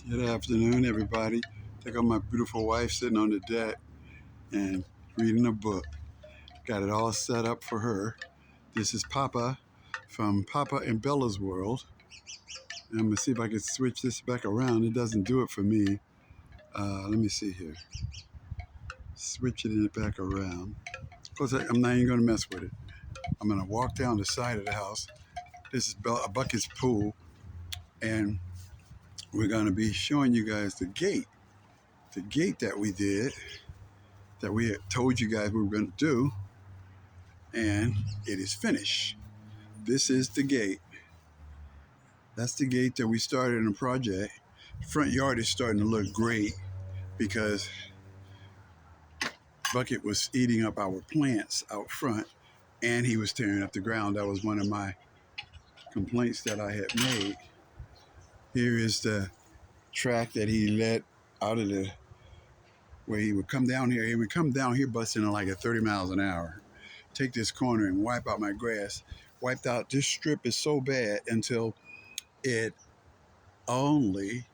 Good afternoon, everybody. I got my beautiful wife sitting on the deck and reading a book. Got it all set up for her. This is Papa from Papa and Bella's World. And I'm gonna see if I can switch this back around. It doesn't do it for me. Let me see here. Switching it back around. Of course, I'm not even gonna mess with it. I'm gonna walk down the side of the house. This is a Bucket's pool, and we're gonna be showing you guys the gate. The gate that we did, that we had told you guys we were gonna do, and it is finished. This is the gate. That's the gate that we started in the project. Front yard is starting to look great because Bucket was eating up our plants out front and he was tearing up the ground. That was one of my complaints that I had made. Here is the track that he let out of the, where he would come down here. He would come down here busting at like at 30 miles an hour. Take this corner and wipe out my grass. Wiped out this strip is so bad until it only,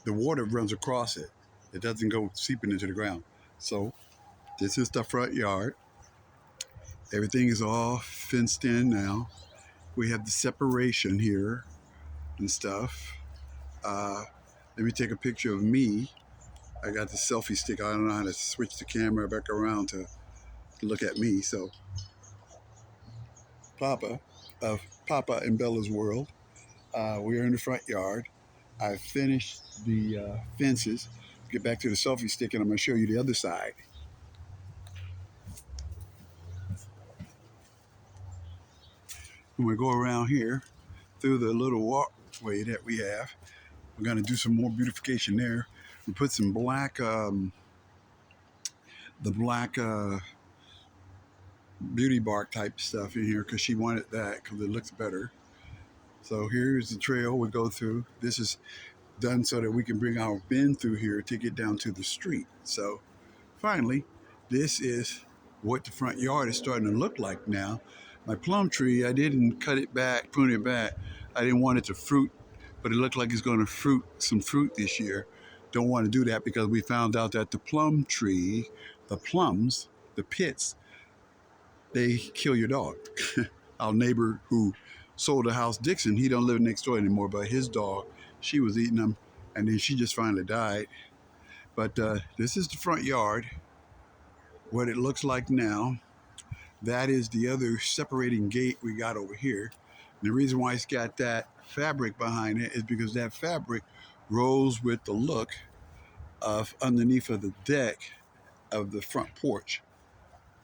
the water runs across it. It doesn't go seeping into the ground. So this is the front yard. Everything is all fenced in now. We have the separation here and stuff. Let me take a picture of me. I got the selfie stick. I don't know how to switch the camera back around to look at me. So Papa of Papa and Bella's World. We are in the front yard. I finished the fences. Get back to the selfie stick and I'm going to show you the other side. When we go around here through the little walkway that we have, we're going to do some more beautification there. We put some black, the black beauty bark type stuff in here because she wanted that because it looks better. So here's the trail we go through. This is done so that we can bring our bin through here to get down to the street. So finally, this is what the front yard is starting to look like now. My plum tree, I didn't cut it back, prune it back. I didn't want it to fruit, but it looked like it's going to fruit some fruit this year. Don't want to do that because we found out that the plum tree, the plums, the pits, they kill your dog. Our neighbor who sold the house, Dixon, he don't live next door anymore, but his dog, she was eating them, and then she just finally died. But this is the front yard, what it looks like now. That is the other separating gate we got over here. And the reason why it's got that fabric behind it is because that fabric rolls with the look of underneath of the deck of the front porch.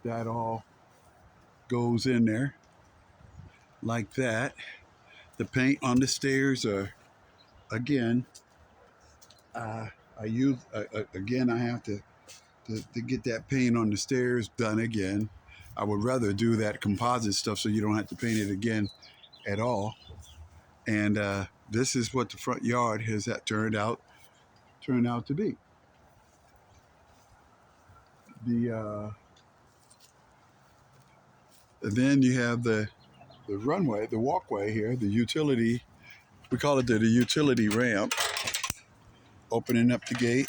That all goes in there like that. The paint on the stairs are, again, I use, again, I have to get that paint on the stairs done again. I would rather do that composite stuff so you don't have to paint it again at all. And this is what the front yard has turned out to be. And then you have the runway, the walkway here, the utility. We call it the utility ramp. Opening up the gate,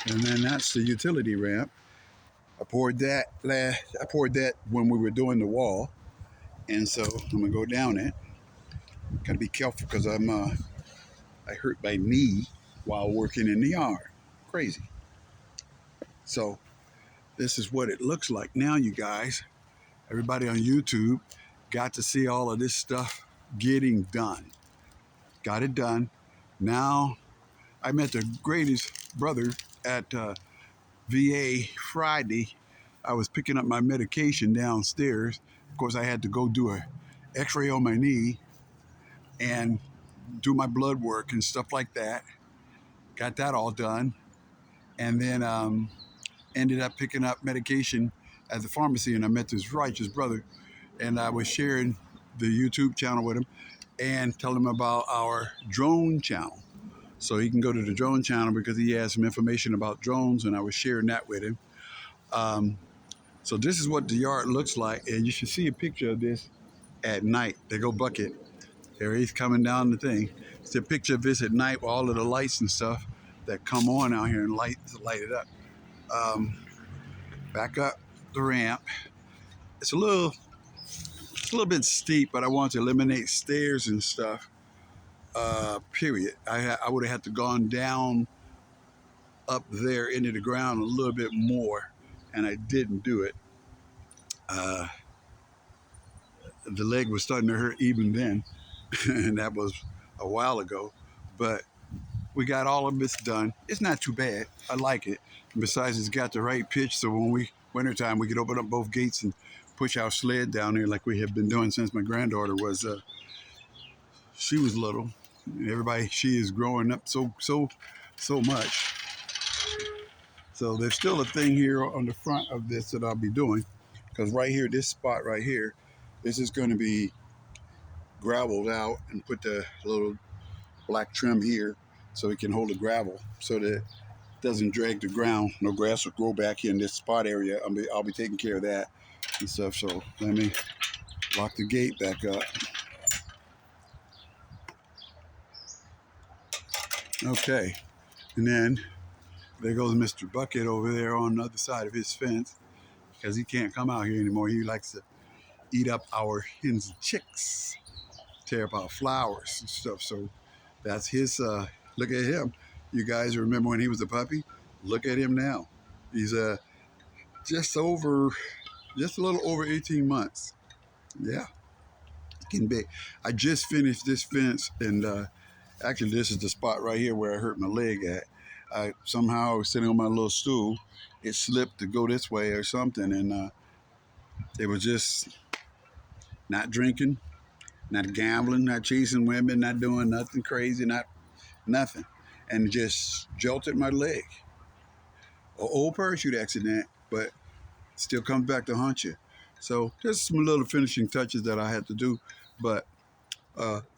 and then that's the utility ramp. I poured that when we were doing the wall, and so I'm gonna go down it. Gotta be careful because I hurt my knee while working in the yard. Crazy. So this is what it looks like now, you guys. Everybody on YouTube got to see all of this stuff getting done. Got it done. Now I met the greatest brother at VA Friday. I was picking up my medication downstairs. Of course, I had to go do a x-ray on my knee and do my blood work and stuff like that. Got that all done. And then ended up picking up medication at the pharmacy, and I met this righteous brother, and I was sharing the YouTube channel with him and telling him about our drone channel. So he can go to the drone channel because he has some information about drones, and I was sharing that with him. So this is what the yard looks like, and you should see a picture of this at night. They go bucket. There he's coming down the thing. It's a picture of this at night with all of the lights and stuff that come on out here and light it up. Um, Back up the ramp. It's a little bit steep, but I want to eliminate stairs and stuff. Period. I would have had to gone down up there into the ground a little bit more, and I didn't do it. Uh, the leg was starting to hurt even then, and that was a while ago. But we got all of this done. It's not too bad. I like it. And besides, it's got the right pitch, so when wintertime, we could open up both gates and push our sled down there like we have been doing since my granddaughter was she was little. Everybody, she is growing up so much. So there's still a thing here on the front of this that I'll be doing, because right here, this spot right here, this is going to be graveled out and put the little black trim here so it can hold the gravel so that it doesn't drag the ground. No grass will grow back here in this spot area. I'll be taking care of that and stuff. So let me lock the gate back up. Okay, and then there goes Mr. Bucket over there on the other side of his fence because he can't come out here anymore. He likes to eat up our hens and chicks, tear up our flowers and stuff. So that's his, look at him. You guys remember when he was a puppy? Look at him now. He's just a little over 18 months. Yeah, getting big. I just finished this fence, and actually this is the spot right here where I hurt my leg at. I somehow was sitting on my little stool. It slipped to go this way or something, and it was just not drinking, not gambling, not chasing women, not doing nothing crazy, not nothing, and just jolted my leg. An old parachute accident, but still comes back to haunt you. So there's some little finishing touches that I had to do, but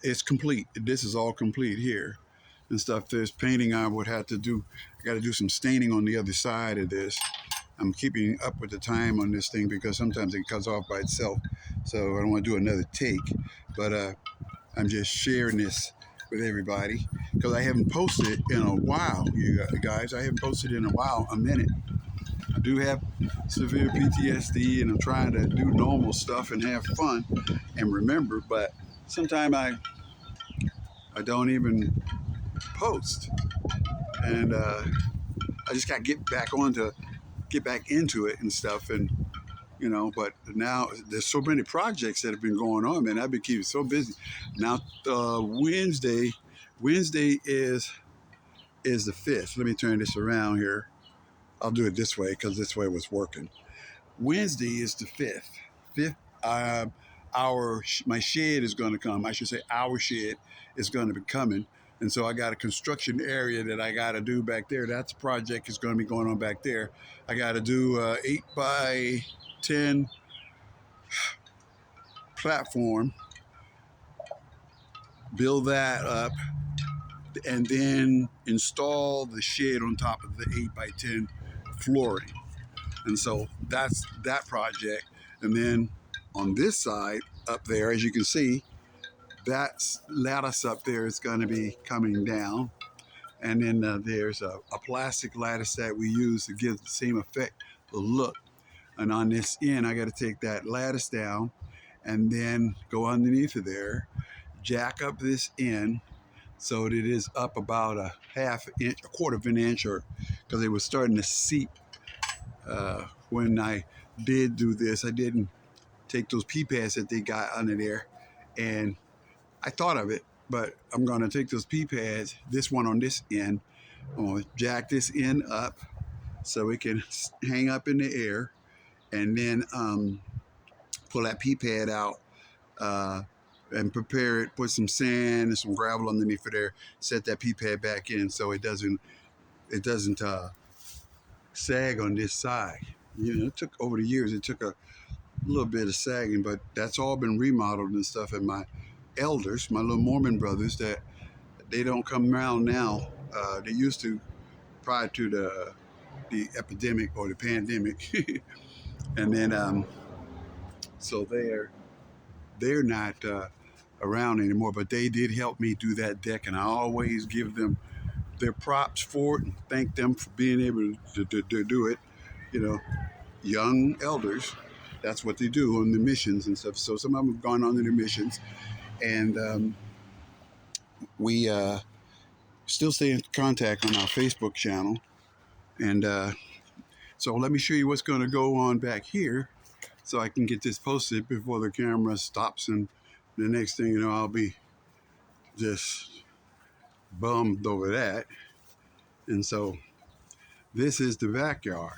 it's complete. This is all complete here and stuff. There's painting I would have to do. I got to do some staining on the other side of this. I'm keeping up with the time on this thing because sometimes it cuts off by itself. So I don't want to do another take, but I'm just sharing this with everybody because I haven't posted in a while, you guys. I haven't posted in a while, a minute. I do have severe PTSD, and I'm trying to do normal stuff and have fun and remember, but sometimes I don't even post, and I just got to get back into it and stuff, and But now there's so many projects that have been going on, man. I've been keeping so busy. Now Wednesday is the 5th. Let me turn this around here. I'll do it this way because this way was working. Wednesday is the 5th. 5th, my shed is going to come. I should say our shed is going to be coming. And so I got a construction area that I got to do back there. That's project is going to be going on back there. I got to do 8 by 10 platform, build that up, and then install the shed on top of the 8 by 10 flooring. And so that's that project. And then on this side up there, as you can see, that lattice up there is going to be coming down. And then there's a plastic lattice that we use to give the same effect, the look. And on this end, I got to take that lattice down and then go underneath of there, jack up this end so that it is up about a half inch, a quarter of an inch, or because it was starting to seep. When I did do this, I didn't take those pea pads that they got under there, and I thought of it, but I'm going to take those pea pads, this one on this end, I'm going to jack this end up so it can hang up in the air, and then pull that pea pad out and prepare it, put some sand and some gravel underneath it there, set that pea pad back in so it doesn't sag on this side. It took over the years, it took a little bit of sagging, but that's all been remodeled and stuff. And my elders, my little Mormon brothers, that they don't come around now. They used to prior to the epidemic or the pandemic. And then so they're not around anymore, but they did help me do that deck, and I always give them their props for it and thank them for being able to do it. You know, young elders, that's what they do on the missions and stuff. So some of them have gone on their missions, and we still stay in contact on our Facebook channel. And so let me show you what's going to go on back here so I can get this posted before the camera stops. And the next thing you know, I'll be just bummed over that. And so this is the backyard.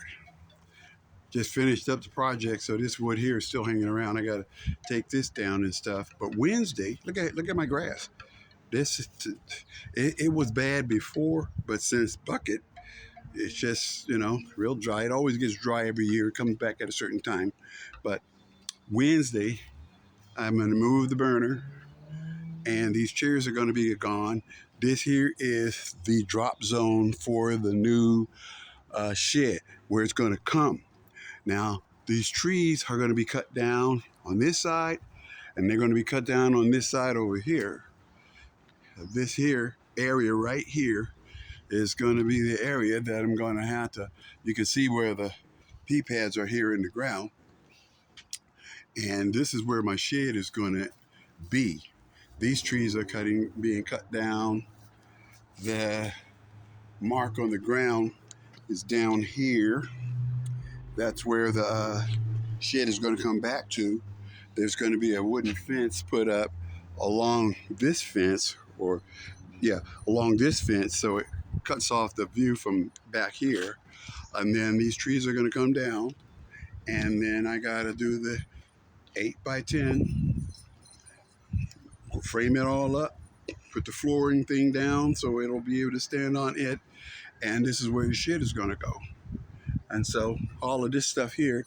Just finished up the project, so this wood here is still hanging around. I got to take this down and stuff. But Wednesday, look at my grass. This it was bad before, but since bucket, it's just, you know, real dry. It always gets dry every year. It comes back at a certain time. But Wednesday, I'm going to move the burner, and these chairs are going to be gone. This here is the drop zone for the new shed where it's going to come. Now, these trees are going to be cut down on this side, and they're going to be cut down on this side over here. This here area right here is going to be the area that I'm going to have to, you can see where the pea pads are here in the ground. And this is where my shed is going to be. These trees are being cut down. The mark on the ground is down here. That's where the shed is going to come back to. There's going to be a wooden fence put up along this fence, along this fence, so it cuts off the view from back here. And then these trees are going to come down, and then I got to do the 8x10, frame it all up, put the flooring thing down so it'll be able to stand on it, and this is where the shed is going to go. And so all of this stuff here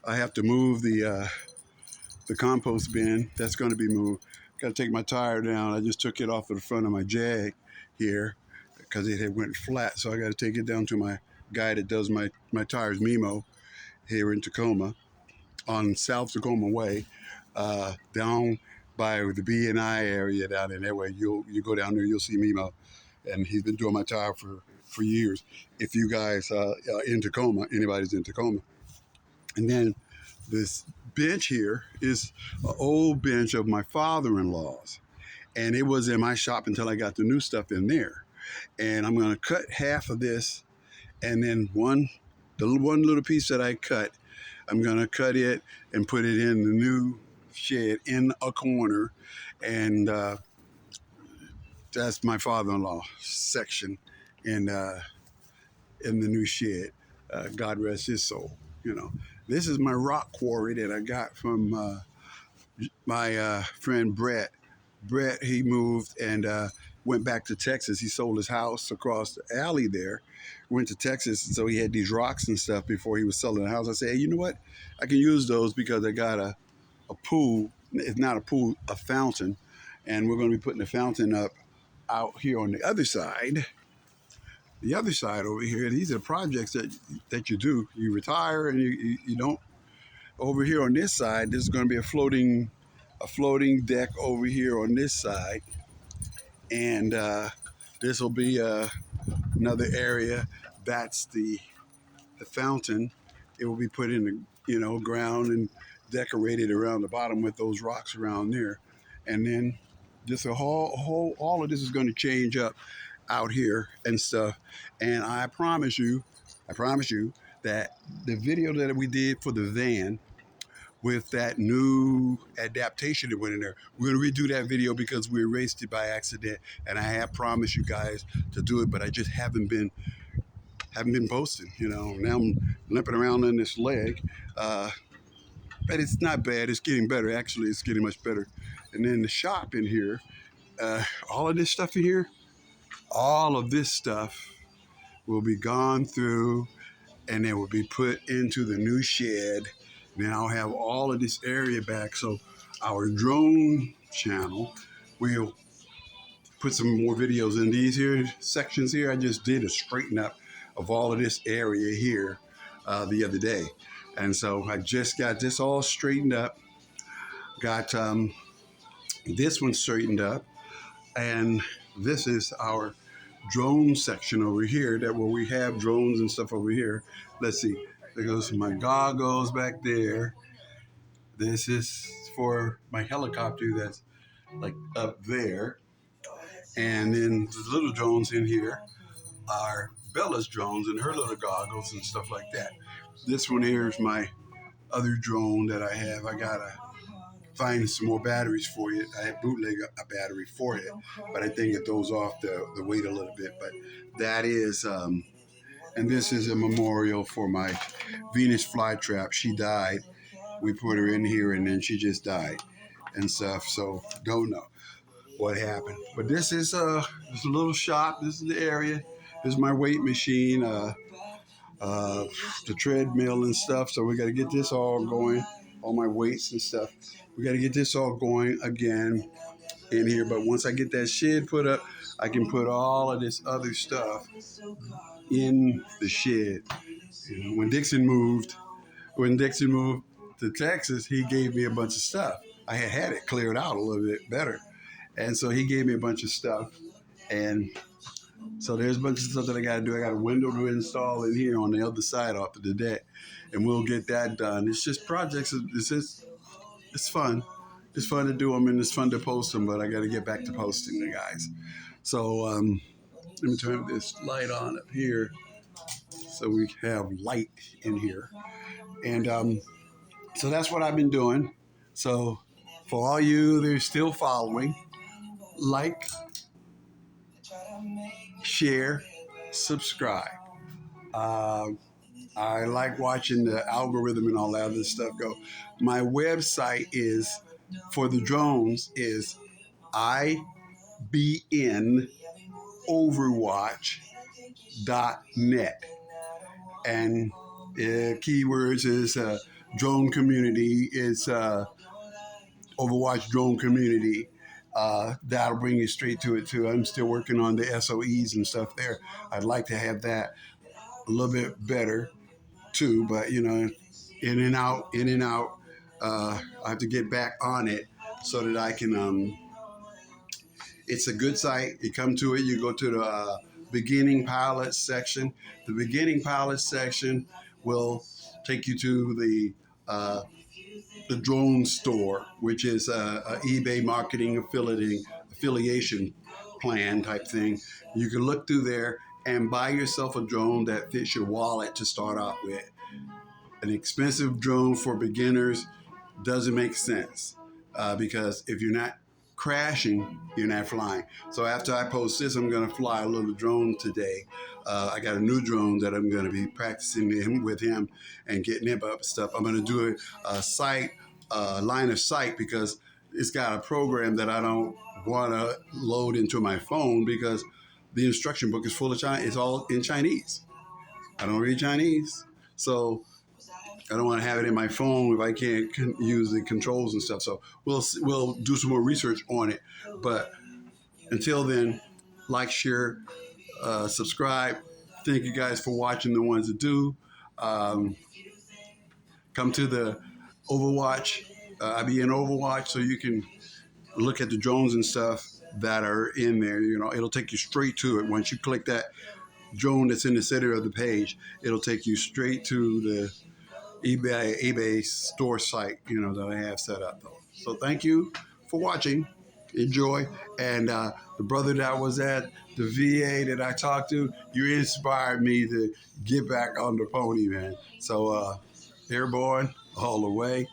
I have to move the compost bin. That's going to be moved. Got to take my tire down. I just took it off of the front of my Jag here because it had went flat, so I got to take it down to my guy that does my tires, Mimo, here in Tacoma, on South Tacoma Way, down by the B&I area down in that way. You go down there, you'll see Mimo, and he's been doing my tire for years. If you guys in Tacoma, anybody's in Tacoma. And then this bench here is an old bench of my father-in-law's, and it was in my shop until I got the new stuff in there. And I'm going to cut half of this, and then the one little piece that I cut, I'm going to cut it and put it in the new shed in a corner. And that's my father-in-law section in the new shed. God rest his soul. You know, this is my rock quarry that I got from my friend Brett. Brett, he moved and went back to Texas. He sold his house across the alley there, went to Texas, so he had these rocks and stuff before he was selling the house. I said, hey, you know what? I can use those because I got a pool. It's not a pool, a fountain. And we're going to be putting the fountain up out here on the other side. The other side over here, these are projects that you do. You retire and you don't. Over here on this side, there's going to be a floating deck over here on this side. And this will be another area. That's the fountain. It will be put in the ground and decorated around the bottom with those rocks around there. And then just all of this is going to change up out here and stuff. And I promise you that the video that we did for the van with that new adaptation that went in there, we're going to redo that video because we erased it by accident. And I have promised you guys to do it, but I just haven't been posting. Now I'm limping around on this leg, but it's not bad. It's getting better. Actually, it's getting much better. And then the shop in here, all of this stuff in here, all of this stuff will be gone through and it will be put into the new shed. Then I'll have all of this area back. So our drone channel will put some more videos in these here sections here. I just did a straighten up of all of this area here the other day. And so I just got this all straightened up. Got this one straightened up, and this is our drone section over here. That where we have drones and stuff over here. Let's see. There goes my goggles back there. This is for my helicopter that's like up there. And then the little drones in here are Bella's drones and her little goggles and stuff like that. This one here is my other drone that I have. I gotta find some more batteries for it. I have bootleg a battery for it, but I think it throws off the weight a little bit. But that is, and this is a memorial for my Venus flytrap. She died. We put her in here and then she just died and stuff. So don't know what happened. But this little shop. This is the area. This is my weight machine, the treadmill and stuff. So we got to get this all going, all my weights and stuff. We got to get this all going again in here. But once I get that shed put up, I can put all of this other stuff in the shed. You know, when Dixon moved to Texas, he gave me a bunch of stuff. I had it cleared out a little bit better. And so he gave me a bunch of stuff. And so there's a bunch of stuff that I got to do. I got a window to install in here on the other side off of the deck. And we'll get that done. It's just projects. It's fun. It's fun to do them and it's fun to post them, but I got to get back to posting them, guys. So let me turn this light on up here so we have light in here. And so that's what I've been doing. So for all you that are still following, like, share, subscribe. Uh, I like watching the algorithm and all that other stuff go. My website is for the drones is ibnoverwatch.net. And keywords is drone community. It's Overwatch drone community. That'll bring you straight to it too. I'm still working on the SOEs and stuff there. I'd like to have that a little bit better too, but you know, in and out, in and out. I have to get back on it so that I can. It's a good site. You come to it, you go to the beginning pilot section. The beginning pilot section will take you to the drone store, which is a eBay marketing affiliation plan type thing. You can look through there and buy yourself a drone that fits your wallet to start out with. An expensive drone for beginners doesn't make sense because if you're not crashing, you're not flying. So after I post this, I'm going to fly a little drone today. I got a new drone that I'm going to be practicing with him and getting him up stuff. I'm going to do a line of sight because it's got a program that I don't want to load into my phone because the instruction book is full of Chinese. It's all in Chinese. I don't read Chinese. So I don't want to have it in my phone if I can't use the controls and stuff. So we'll do some more research on it. But until then, like, share, subscribe. Thank you guys for watching. The ones that do, come to the Overwatch. I be in Overwatch, so you can look at the drones and stuff that are in there. You know, it'll take you straight to it. Once you click that drone that's in the center of the page, it'll take you straight to the eBay store site, you know, that I have set up. So thank you for watching. Enjoy. And the brother that was at the VA that I talked to, you inspired me to get back on the pony, man. So airborne all the way.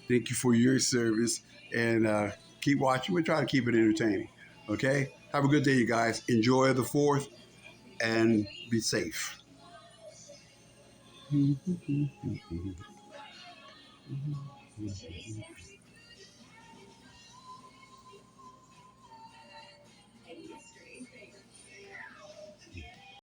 Thank you for your service and keep watching. We try to keep it entertaining. Okay. Have a good day, you guys. Enjoy the 4th and be safe.